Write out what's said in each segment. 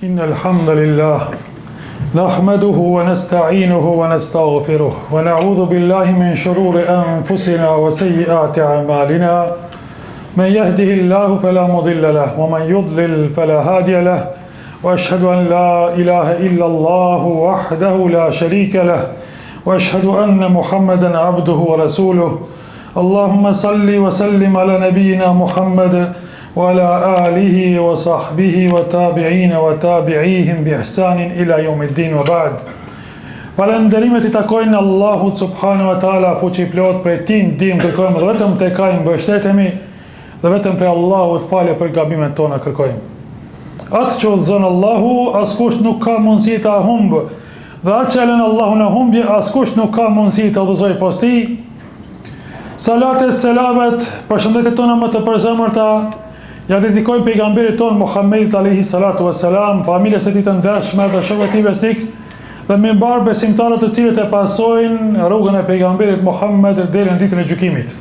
إن الحمد لله نحمده ونستعينه ونستغفره ونعوذ بالله من شرور أنفسنا وسيئات أعمالنا من يهده الله فلا مضل له ومن يضلل فلا هادي له وأشهد أن لا إله إلا الله وحده لا شريك له وأشهد أن محمدا عبده ورسوله اللهم صل وسلم على نبينا محمد وعلى آله وصحبه وتابعين وتابعيهم بإحسان إلى يوم الدين وبعد. Falënderimet I takojnë Allahut subhanahu wa taala, fuqiplot prej Tij ndihmë kërkojmë dhe vetëm tek Ai mbështetemi dhe vetëm prej Allahut falje për gabimet tona kërkojmë. Atë që udhëzon Allahu, askush nuk ka mundësi ta humbë, dhe atë që lën Allahu në humbje, askush nuk ka mundësi ta udhëzojë pas Tij. Salatet, selamet, përshëndetjet tona më të përzemërta ja dedikojmë pejgamberit ton Muhammedit alayhi salatu wassalam, familjes së tij të ndershme dhe shokëve të tij besnik, dhe mimbar besimtarët të cilët e pasojnë rrugën e pejgamberit Muhammed deri në ditën e gjykimit.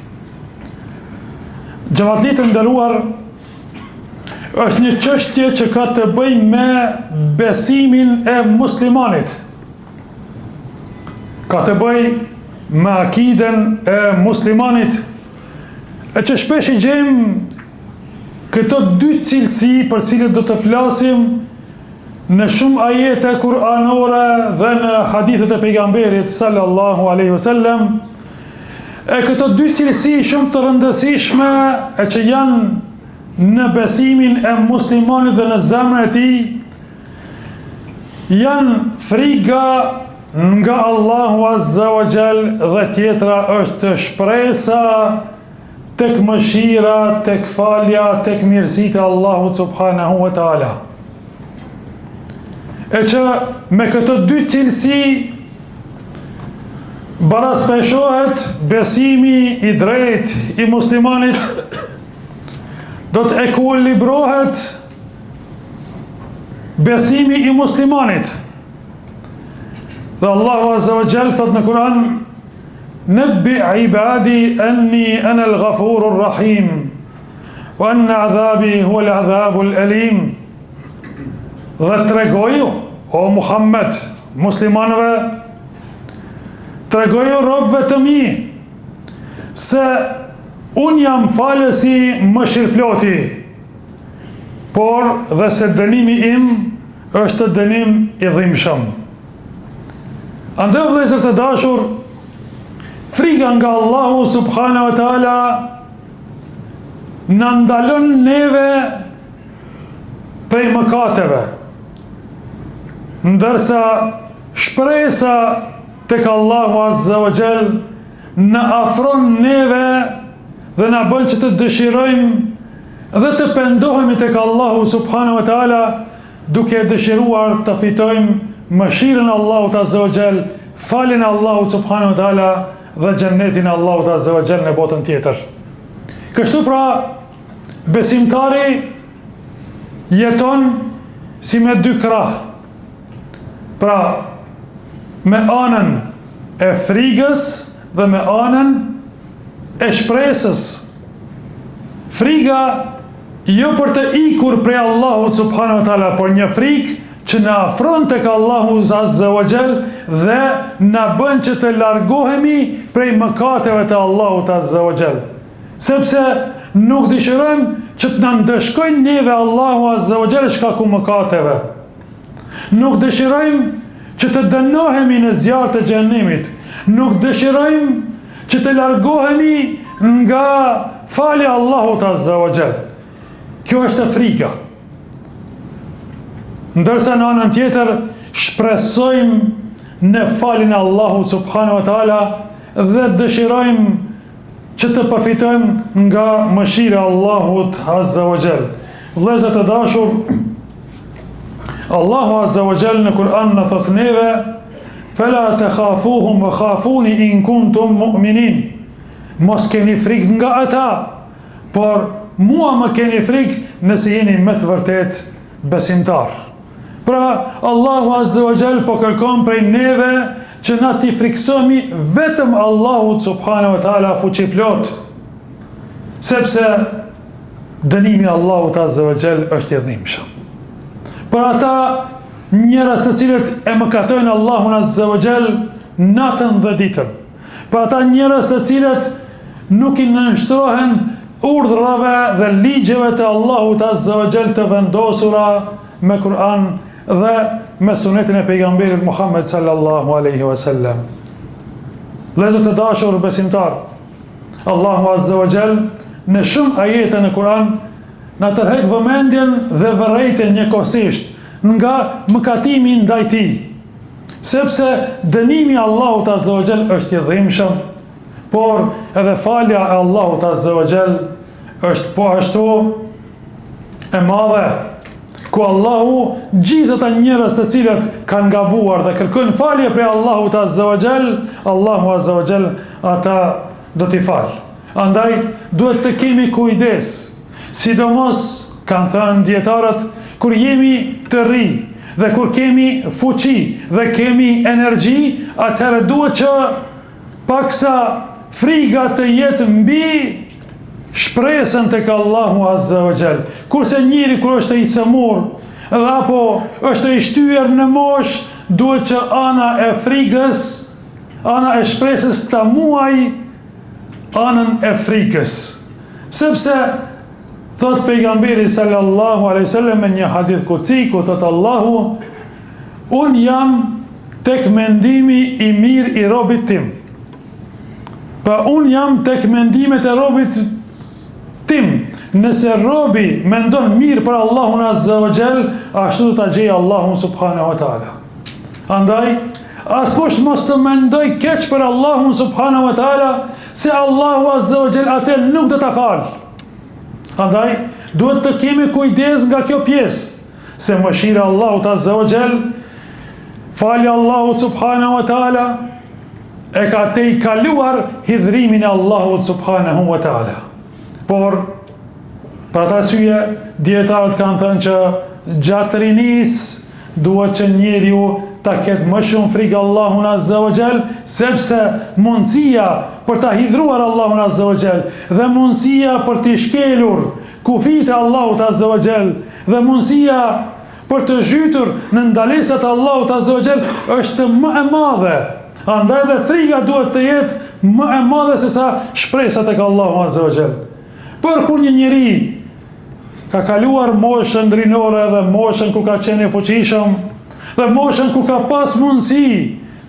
Xhamatli të nderuar, është një çështje që ka të bëjë me besimin e muslimanit. Ka të bëjë me akiden e muslimanit, e që shpesh I gjejmë këto dy cilësi për cilët do të flasim në shumë ajete kuranore dhe në hadithet e pejgamberit sallallahu alaihi wasallam, e këto dy cilësi shumë të rëndësishme e që janë në besimin e muslimanit dhe në zemrën e tij, janë frika nga Allahu azza wa jall dhe tjetra është shpresa tek mëshira, tek falja, tek mirësitë e Allahut subhanahu wa taala. E që me këto dy cilësi baraspeshohet besimi I drejt I muslimanit, do të ekuilibrohet besimi I muslimanit. Dhe Allahu azza wa jall thot në Kur'an: Nëbbi ibadi anni ana al-ghafurur rahim wa anna adhabi huwa al-adhabul alim. Dhe tregoju, o Muhammed, muslimanëve, tregoju robëve të mi se unë jam falësi mëshirëploti, por dhe se dënimi im është dënim I dhimbshëm. Andaj vëllezër të dashur, frika nga Allahu subhanahu wa taala na ndalon neve prej mëkateve, ndërsa shpresa tek Allahu azza wa jall na afron neve dhe na bën që të dëshirojmë dhe të pendohemi tek Allahu subhanahu wa taala, duke dëshiruar të fitojmë mëshirën e Allahut azza wa jall, faljen e Allahut subhanahu wa taala dhe xhennetin e Allahut azza wa jall në botën tjetër. Kështu pra, besimtari jeton si me dy krah. Pra, me anën e frikës dhe me anën e shpresës. Frika jo për të ikur prej Allahut subhanahu wa taala, por një frikë që na afron tek Allahu azza wa jall dhe na bën që të largohemi prej mëkateve të Allahut azza wa jall. Sepse nuk dëshirojmë që të na ndëshkojnë neve Allahu azza wa jall shkaku mëkateve. Nuk dëshirojmë që të dënohemi në zjarr të xhenemit. Nuk dëshirojmë që të largohemi nga falja e Allahut azza wa jall. Kjo është frika. Ndërsa në anën tjetër shpresojmë në faljen e Allahut subhanahu wa taala dhe dëshirojmë që të përfitojmë nga mëshira e Allahut azza wa jall. Vëllezër të dashur, Allahu azza wa jall në Kur'an na thot neve: "Fala takhafuhum wa khafuni in kuntum mu'minin." Mos keni frikë nga ata, por mua më keni frikë nëse jeni me të vërtet besimtar. Pra, Allahu azza wa jall po kërkon prej neve që na t'i friksohemi vetëm Allahut subhanahu wa taala fuqiplot, sepse dënimi Allahut azza wa jall është I dhimbshëm. për ata njerëz të cilët e mëkatojnë Allahun Azza wa Jall natën dhe ditën, për ata njerëz të cilët nuk i nënshtrohen urdhrave dhe ligjeve të Allahut Azza wa Jall të vendosura me Kur'an dhe me sunetin e pejgamberit Muhammed sallallahu alaihi wasallam. Vëllezër të dashur besimtar, Allahu Azza wa Jall në shumë ajete në Kur'an na tërheq vëmendjen dhe vërejtjen njëkohësisht nga mëkatimi ndaj tij, sepse dënimi i Allahut Azza wa Jall është i dhimbshëm, por edhe falja e Allahut Azza wa Jall është po ashtu e madhe, ku Allahu gjithë ata njerëz të cilët kanë gabuar dhe kërkojnë falje prej Allahut Azza wa Jall, Allahu Azza wa Jall ata do t'i fal. Andaj duhet të kemi kujdes, sidomos kanë thënë dietarët, kur jemi të ri dhe kur kemi fuqi dhe kemi energji, atëherë duhet që paksa friga të jetë mbi shpresën tek Allahu Azza wa Jall. Kurse njëri kur është i sëmur dhe apo është i shtyer në mosh, duhet që ana e frikës, ana e shpresës ta muaj anën e frikës. Sepse thot pejgamberi sallallahu alaihi wasallam në një hadith kutsi, ku thot Allahu: "Un jam tek mendimi i mirë i robit tim." Pra un jam tek mendimet e robit tim. Nëse robi mendon mirë për Allahun Azza wa Jall, ashtu do ta gjejë Allahun subhanahu wa taala. Andaj askush mos të mendoj keq për Allahun subhanahu wa taala, se Allahu Azza wa Jall atë nuk do ta fal. Andaj duhet të kemi kujdes nga kjo pjesë, se mëshira e Allahut Azza wa Jall, falja Allahut subhanahu wa taala e ka te i kaluar hidhrimin e Allahut subhanahu wa taala. Por për ata arsye dietarët kanë thënë që gjatë rinisë duhet që njeriu ta ketë më shumë frikë Allahun Azza wa Jall, sepse mundësia për ta hidhruar Allahun Azza wa Jall dhe mundësia për të shkelur kufit e Allahut Azza wa Jall dhe mundësia për të zhytur në ndalesat e Allahut Azza wa Jall është më e madhe. Andaj dhe frika duhet të jetë më e madhe se sa shpresa tek Allahu Azza wa Jall. Për kur një njeri ka kaluar moshën rinore dhe moshën ku ka qenë i fuqishëm dhe moshën ku ka pas mundësi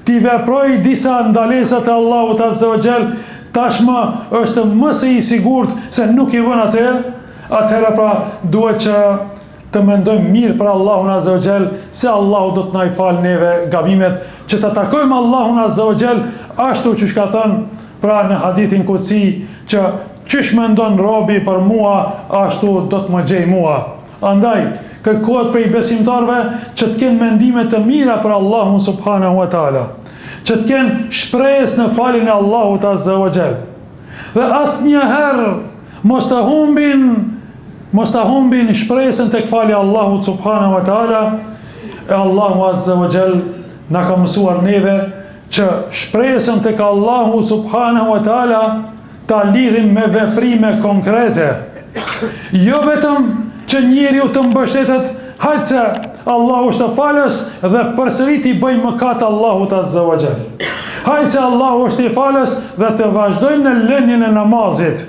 t'i veproj disa ndalesat e Allahut Azza wa Jall, tashmë është më së i sigurt se nuk i vën atëherë pra duhet që të mendojmë mirë për Allahun Azza wa Jall, se Allahu do të na i fal neve gabimet, që të takojmë Allahun Azza wa Jall ashtu që ka thënë pra në hadithin kutsi, që qysh mendon robi për mua, ashtu do të më gjej mua. Andaj kërkohet prej besimtarve që të kenë mendime të mira për Allahun subhanahu wa taala, që të kenë shpresë në faljen e Allahut Azza wa Jall. Dhe asnjëherë mos ta humbin shpresën tek falja e Allahut subhanahu wa taala. E Allahu Azza wa Jall na ka mësuar neve që shpresën tek Allahu subhanahu wa taala ta lidhim me veprime konkrete. Jo vetëm që njeriu të mbështetet, hajtë se Allahu është falës dhe përsëri i bëj mëkat Allahut Azza wa Jall. Hajtë se Allahu është i falës dhe të vazhdojmë në lënien e namazit.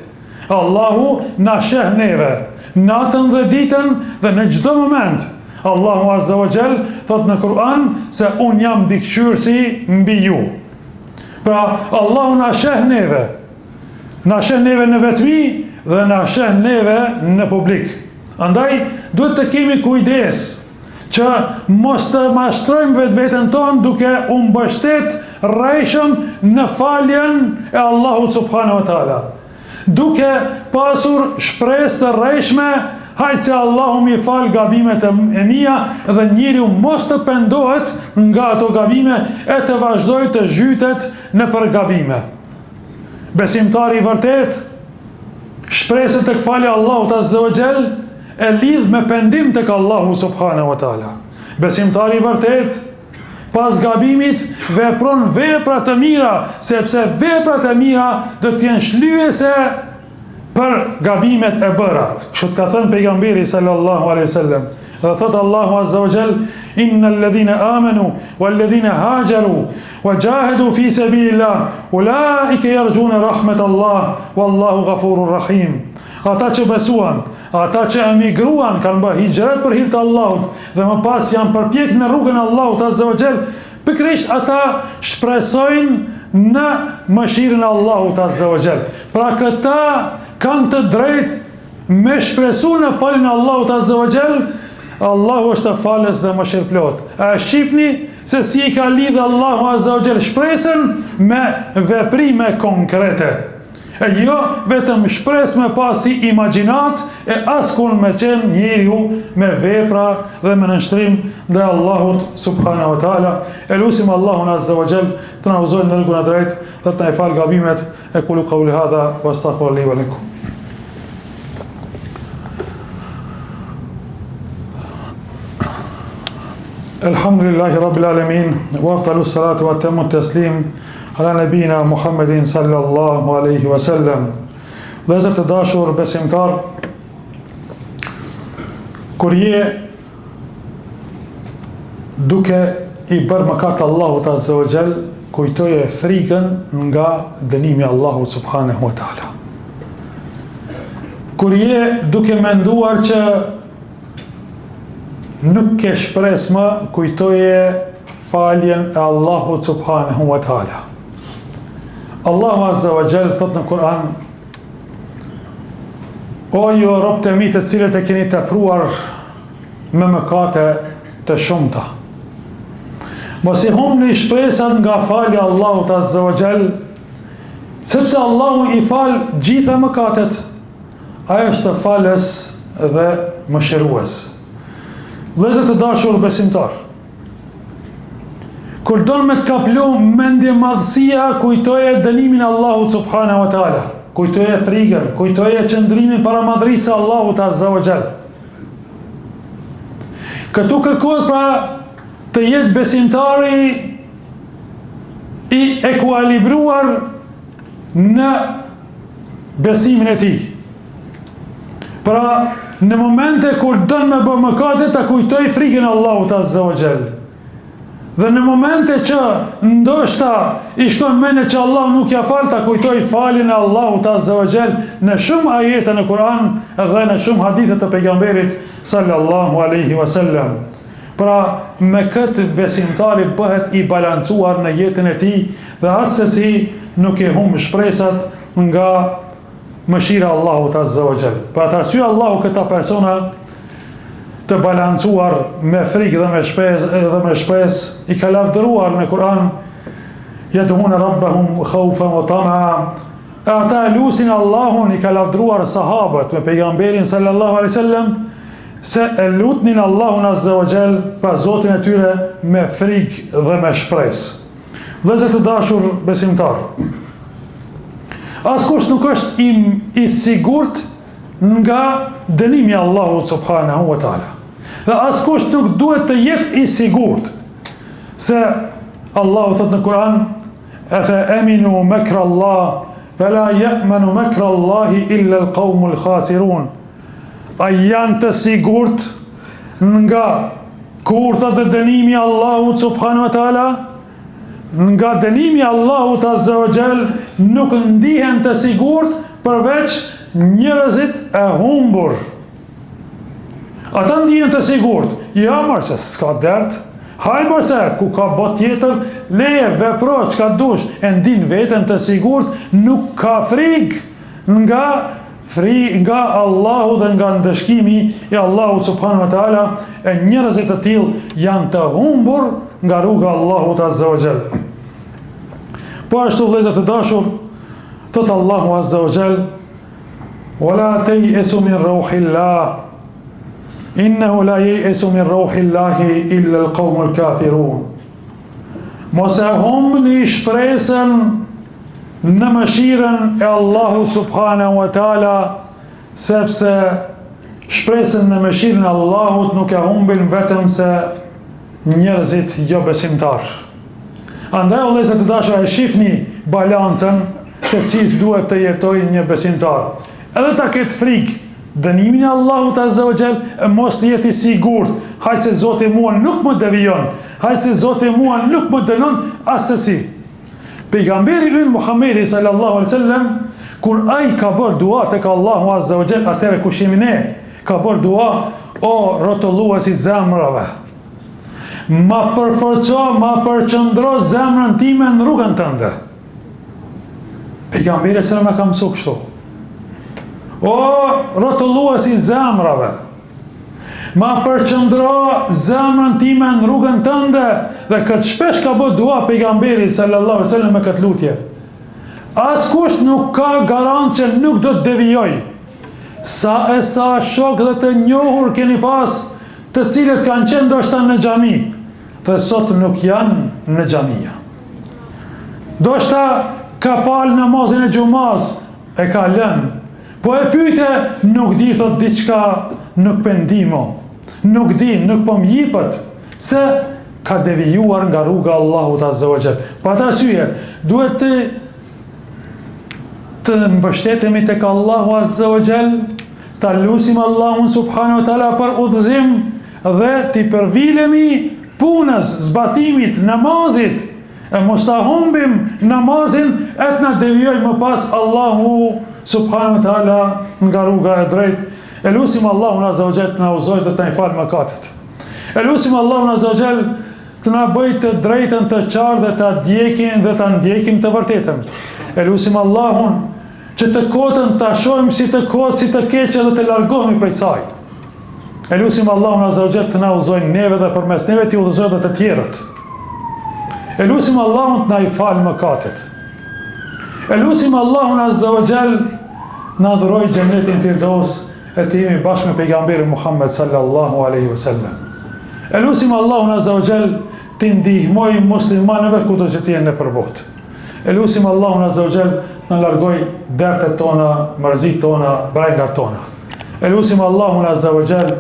Allahu na sheh neve natën dhe ditën dhe në çdo moment. Allahu Azza wa Jall thot në Kur'an se un jam mbikëqyrësi mbi ju. Pra Allahu na sheh neve. Na sheh neve në vetmi dhe na sheh neve në publik. Andaj duhet të kemi kujdes që mos të mashtrojmë vetveten tonë duke u mbështet rrejshëm në faljen e Allahut subhanahu wa taala, duke pasur shpresë të rrejshme, hajtë se Allahu mi fal gabimet e mia, dhe njeriu mos të pendohet nga ato gabime e të vazhdoj të zhytet në për gabime. Besimtari i vërtet, shpresët tek falja Allahut Azza wa Jall e lidh me pendim tek Allahu subhanahu wa taala. Besimtari i vërtet, pas gabimit vepron vepra të mira, sepse veprat e mira do të jenë shlyese për gabimet e bëra. Kështu ka thënë pejgamberi sallallahu alaihi wasallam: Dhe thot Allahu Azza wa Jall: "Innal ladhina amanu wal ladhina hajaru wa jahadu fi sabilillah ulaika yarjuna rahmatallah wallahu ghafurur rahim." Ata që besuan, ata që emigruan, kanë bërë hijret për hir të Allahut dhe më pas janë përpjek në rrugën e Allahut Azza wa Jall, pikërisht ata shpresojnë në mëshirën e Allahut Azza wa Jall. Pra këta kanë të drejtë me shpresu në falin e Allahut Azza wa Jall. Allahu është falës dhe mëshirëplot. A shifni se si I ka lidhë Allahu Azza wa Jall shpresën me veprime konkrete. E jo vetëm shpres me pasi imaginat e askun me qenë njeriu me vepra dhe me nënshtrim dhe Allahut subhanahu wa ta'ala. E lusim Allahun Azza wa Jall të na udhëzojë në rrugën e drejtë dhe të na falë gabimet. E qulu qawli hadha wa astaghfirullahi wa lakum. Alhamdulillahi Rabbil Alamin, wa afdalu salatu wa atammu taslim ala nabina Muhammedin sallallahu alaihi wasallam. Vëllezër të dashur besimtar, kur je duke I bërë mëkat Allahut Azza wa Jall, kujtoje frikën nga dënimi Allahut subhanahu wa ta'ala. Kur je duke menduar që nuk ke shpresë më, kujtoje faljen e Allahut subhanahu wa ta'ala. Allahu Azza wa Jall thot në Kur'an: "O ju robët e mi të cilët e keni tepruar me mëkate të shumta, mos I humni shpresat nga falja e Allahut Azza wa Jall, sepse Allahu I fal gjitha mëkatet. Ai është falës dhe mëshirues." Vëllezër të dashur besimtar, kur don me të kaplu mendje madhësia, kujtoje dënimin e Allahut subhanahu wa ta'ala, kujtoje frikën, kujtoje qëndrimin para madhërisë së Allahut Azza wa Jall. Këtu kërkohet pra të jetë besimtari I ekuilibruar në besimin e tij. Pra, në momente kur don me bë mëkate, ta kujtoj frikën e Allahut Azza wa Jall. Dhe në momente që ndoshta I shkon mendje që Allah nuk ja fal, ta kujtoj faljen e Allahut Azza wa Jall në shumë ajete në Kur'an dhe në shumë hadithe të pejgamberit sallallahu alaihi wasallam. Pra, me këtë besimtari bëhet I balancuar në jetën e tij dhe asesi nuk e humb shpresat nga mëshira e Allahut Azza wa Jall. Për atë arsye Allahu këta persona të balancuar me frikë dhe me shpresë I ka lavdëruar në Kur'an: "Yad'una rabbahum khawfan wa tama'a." Ata lusin Allahun, I ka lavdëruar sahabët me pejgamberin sallallahu alaihi wasallam se e lutnin Allahun Azza wa Jall pa Zotin e tyre me frikë dhe me shpresë. Vëllezër të dashur besimtar, askush nuk është I sigurt nga dënimi I Allahut subhanahu wa ta'ala. Dhe askush nuk duhet të jetë I sigurt se Allahu thot në Kur'an: "Afa aminu makra Allah, fala ya'manu makra Allahi illa al-qawmul khasirun." A janë të sigurt nga kurtha dhe dënimi I Allahut subhanahu wa ta'ala? Nga dënimi I Allahut Azza wa Jall nuk ndihen të sigurt përveç njerëzit e humbur. Ata ndihen të sigurt: ja mërë se s'ka dert, hajmër se ku ka bot tjetër, leje, vepro, qka dush, e ndin veten të sigurt, nuk ka frikë nga Allahu dhe nga ndëshkimi I Allahu subhanahu wa ta'ala. E njerëzit të tillë janë të humbur nga rruga Allahut Azza wa Jall. Po ashtu vëllezër të dashur, thot Allahu Azza wa Jall: "Wala tayasu min rauhillah, innahu la yayasu min rauhillahi illa al-qawmul kafirun." Mos e humbni shpresën në mëshirën e Allahut subhanahu wa ta'ala, sepse shpresën në mëshirën e Allahut nuk e humbin vetëm se njerëzit jo besimtar. Andaj o vëllezër të dashur, e shifni balancën se si duhet të jetojë një besimtar. Edhe ta ketë frikë dënimin e Allahut Azza wa Jall, e mos të jeti sigurt, hajtë se Zoti mua nuk më devijon, hajtë se Zoti mua nuk më dënon asesi. Pejgamberi ynë Muhamedi sallallahu alaihi wasallam, kur ai ka bërë dua tek Allahu Azza wa Jall, atëherë kush jemi ne, ka bërë dua, o rrotulluesi zemrave, ma përforco, ma përqëndro zemrën time në rrugën tënde. Pejgamberi sallallahu ka mësuar kështu. O rrotulluesi zemrave, ma përqëndro zemrën time në rrugën tënde, dhe këtë shpesh ka bërë dua pejgamberi sallallahu alaihi wasallam me këtë lutje. Askush nuk ka garant që nuk do të devijoj. Sa shok dhe të njohur keni pas, të cilët kanë qenë ndoshta në xhami, dhe sot nuk janë në xhamia. Ndoshta ka fal namazin e xumaz, e ka lënë, po e pyete, nuk di, thot diçka, nuk pendimo, nuk di, nuk po m'jipët, se ka devijuar nga rruga Allahut Azza wa Jall. Pa ta arsye, duhet të mbështetemi tek Allahu Azza wa Jall, ta lutim Allahun subhanahu wa taala për udhëzim dhe t'i përvilemi punës, zbatimit, namazit, e mos ta humbim namazin e të na devijojë më pas Allahu subhanahu wa taala nga rruga e drejtë. E lutim Allahun Azza wa Jall të na udhëzojë dhe të na falë mëkatet. E lutim Allahun Azza wa Jall të na bëjë të drejtën të qartë dhe ta ndjekim dhe ta ndjekim të vërtetën. E lutim Allahun që të kotën ta shohim si të kotë, si të keqe dhe të largohemi prej saj. E lutim Allahun Azza wa Jall të na udhëzojë neve dhe përmes neve t'i udhëzojë dhe të tjerët. E lutim Allahun të na i falë mëkatet. E lutim Allahun Azza wa Jall na dhuroj xhenetin Firdaus, e të jemi bashkë me pejgamberin Muhammed sallallahu alaihi wasallam. E lutim Allahun Azza wa Jall të ndihmoj muslimanëve kudo që të jenë nëpër botë. E lutim Allahun Azza wa Jall në largoj dertet tona, mërzit tona, brejngat tona. E lutim Allahun Azza wa Jall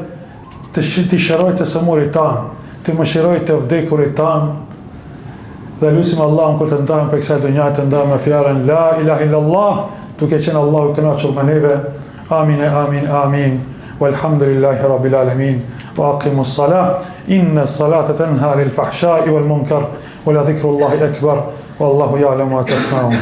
të shëroj të sëmurit tanë, të mëshiroj të vdekurit tanë, dhe lutim Allahun kur të ndajmë për kësaj dunjë të ndajmë me fjalën La ilaha illallah, duke qenë Allahu i kënaqur me neve. Amin, amin, amin. Walhamdulillahi rabbil alamin. Wa aqimus salah. Inna salata tanha anil fahsha'i wal munkar. Wa la dhikrullahi akbar. Wallahu ya'lamu ma tasna'un.